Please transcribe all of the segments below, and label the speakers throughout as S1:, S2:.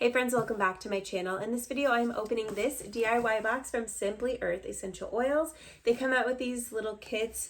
S1: Hey friends, welcome back to my channel. In this video, I'm opening this DIY box from Simply Earth Essential Oils. They come out with these little kits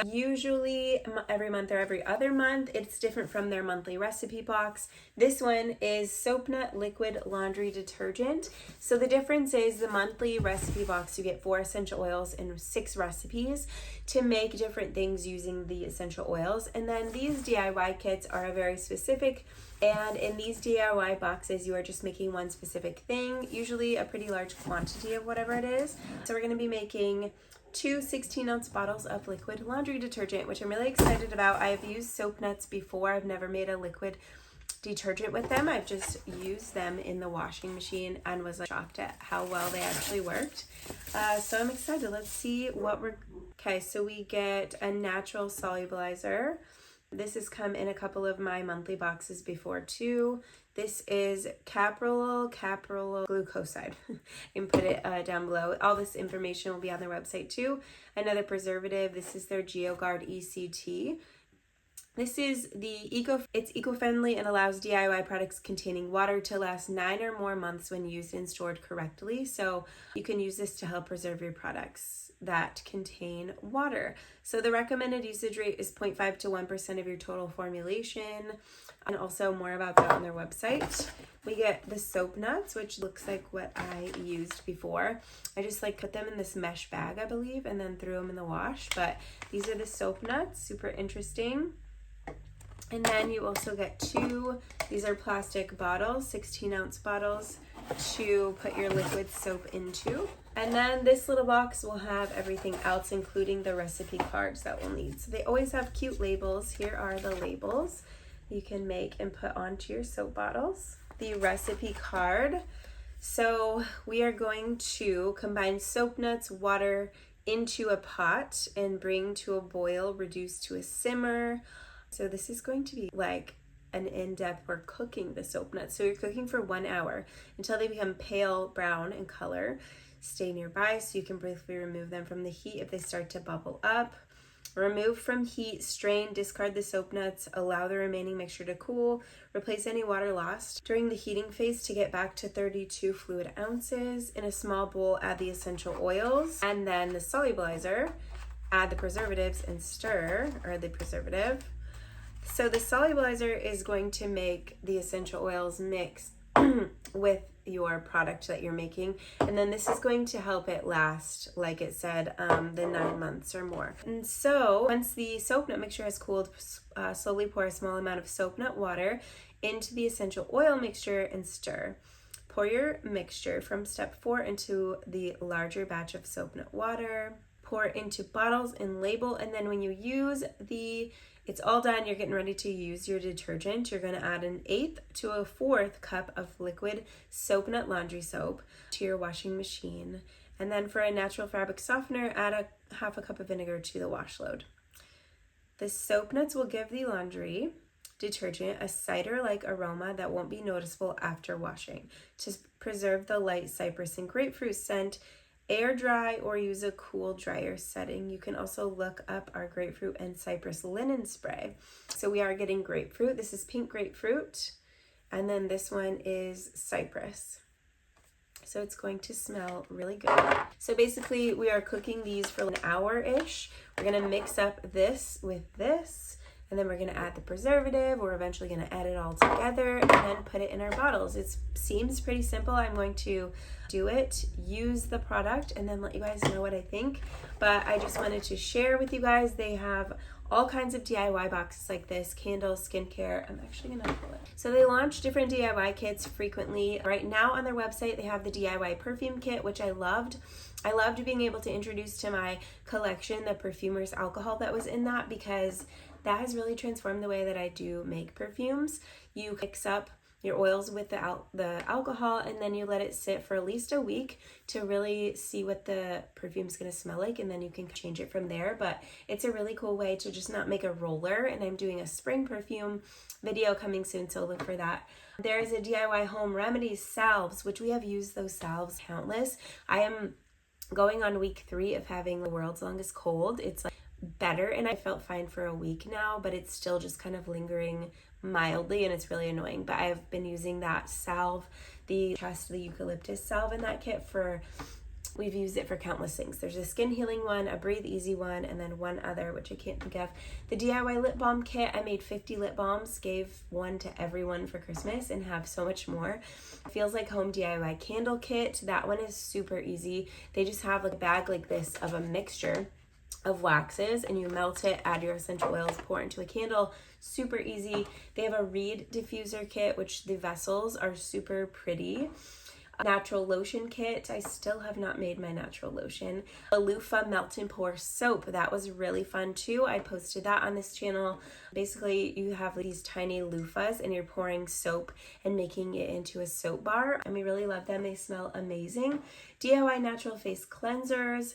S1: usually every month or every other month. It's different from their monthly recipe box. This one is Soap Nut Liquid Laundry Detergent. So the difference is the monthly recipe box, you get 4 essential oils and 6 recipes to make different things using the essential oils. And then these DIY kits are a very specific, and in these DIY boxes, you are just making one specific thing, usually a pretty large quantity of whatever it is. So we're going to be making 2 16-ounce bottles of liquid laundry detergent, which I'm really excited about. I've used soap nuts before. I've never made a liquid detergent with them. I've just used them in the washing machine and was shocked at how well they actually worked. So I'm excited. Let's see what we're... Okay, so we get a natural solubilizer. This has come in a couple of my monthly boxes before too. This is caprylyl glucoside. You can put it down below. All this information will be on their website too. Another preservative. This is their GeoGuard ECT. This is it's eco-friendly and allows DIY products containing water to last 9 or more months when used and stored correctly. So you can use this to help preserve your products that contain water. So the recommended usage rate is 0.5 to 1% of your total formulation, and also more about that on their website. We get the soap nuts, which looks like what I used before. I just put them in this mesh bag, I believe, and then threw them in the wash. But these are the soap nuts, super interesting. And then you also get 2, these are plastic bottles, 16-ounce bottles to put your liquid soap into. And then this little box will have everything else, including the recipe cards that we'll need. So they always have cute labels. Here are the labels you can make and put onto your soap bottles. The recipe card. So we are going to combine soap nuts, water into a pot and bring to a boil, reduce to a simmer. So this is going to be like an in-depth, we're cooking the soap nuts. So you're cooking for 1 hour until they become pale brown in color. Stay nearby so you can briefly remove them from the heat if they start to bubble up. Remove from heat, strain, discard the soap nuts, allow the remaining mixture to cool, replace any water lost during the heating phase to get back to 32 fluid ounces. In a small bowl, add the essential oils and then the solubilizer. Add the preservatives and stir, or the preservative. So the solubilizer is going to make the essential oils mix with your product that you're making, and then this is going to help it last, like it said, the 9 months or more. And so once the soap nut mixture has cooled, slowly pour a small amount of soap nut water into the essential oil mixture and stir. Pour your mixture from step 4 into the larger batch of soap nut water. Pour into bottles and label, and then when you use it's all done, you're getting ready to use your detergent. You're going to add 1/8 to 1/4 cup of liquid soap nut laundry soap to your washing machine. And then for a natural fabric softener, add 1/2 cup of vinegar to the wash load. The soap nuts will give the laundry detergent a cider-like aroma that won't be noticeable after washing. To preserve the light cypress and grapefruit scent, air dry or use a cool dryer setting. You can also look up our grapefruit and cypress linen spray. So we are getting grapefruit. This is pink grapefruit. And then this one is cypress. So it's going to smell really good. So basically we are cooking these for an hour-ish. We're gonna mix up this with this, and then we're going to add the preservative. We're eventually going to add it all together and then put it in our bottles. It seems pretty simple. I'm going to do it, use the product, and then let you guys know what I think. But I just wanted to share with you guys. They have all kinds of DIY boxes like this, candles, skincare. I'm actually going to pull it. So they launch different DIY kits frequently. Right now on their website, they have the DIY perfume kit, which I loved. I loved being able to introduce to my collection the perfumer's alcohol that was in that, because that has really transformed the way that I do make perfumes. You mix up your oils with the alcohol, and then you let it sit for at least a week to really see what the perfume's gonna smell like, and then you can change it from there. But it's a really cool way to just not make a roller, and I'm doing a spring perfume video coming soon, so look for that. There's a DIY home remedies salves, which we have used those salves countless. I am going on week 3 of having the world's longest cold. It's better, and I felt fine for a week now, but it's still just kind of lingering mildly and it's really annoying, but I've been using that salve, the eucalyptus salve in that kit we've used it for countless things. There's a skin healing one, a breathe easy one, and then one other which I can't think of. The DIY lip balm kit, I made 50 lip balms, gave one to everyone for Christmas, and have so much more. It feels like home DIY candle kit. That one is super easy. They just have like a bag like this of a mixture of waxes, and you melt it, add your essential oils, pour it into a candle. Super easy. They have a reed diffuser kit, which the vessels are super pretty. Natural lotion kit. I still have not made my natural lotion. A loofah melt and pour soap. That was really fun too. I posted that on this channel. Basically, you have these tiny loofahs and you're pouring soap and making it into a soap bar. And we really love them. They smell amazing. DIY natural face cleansers,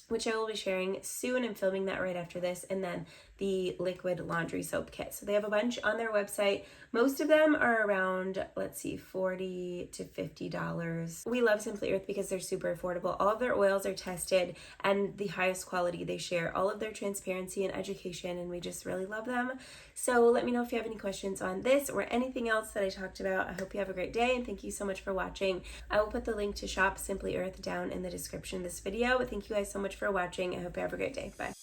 S1: which I will be sharing soon. I'm filming that right after this. And then the liquid laundry soap kit. So they have a bunch on their website. Most of them are around, let's see, $40 to $50. We love Simply Earth because they're super affordable. All of their oils are tested and the highest quality. They share all of their transparency and education, and we just really love them. So let me know if you have any questions on this or anything else that I talked about. I hope you have a great day, and thank you so much for watching. I will put the link to shop Simply Earth down in the description of this video. Thank you guys so much for watching. I hope you have a great day. Bye.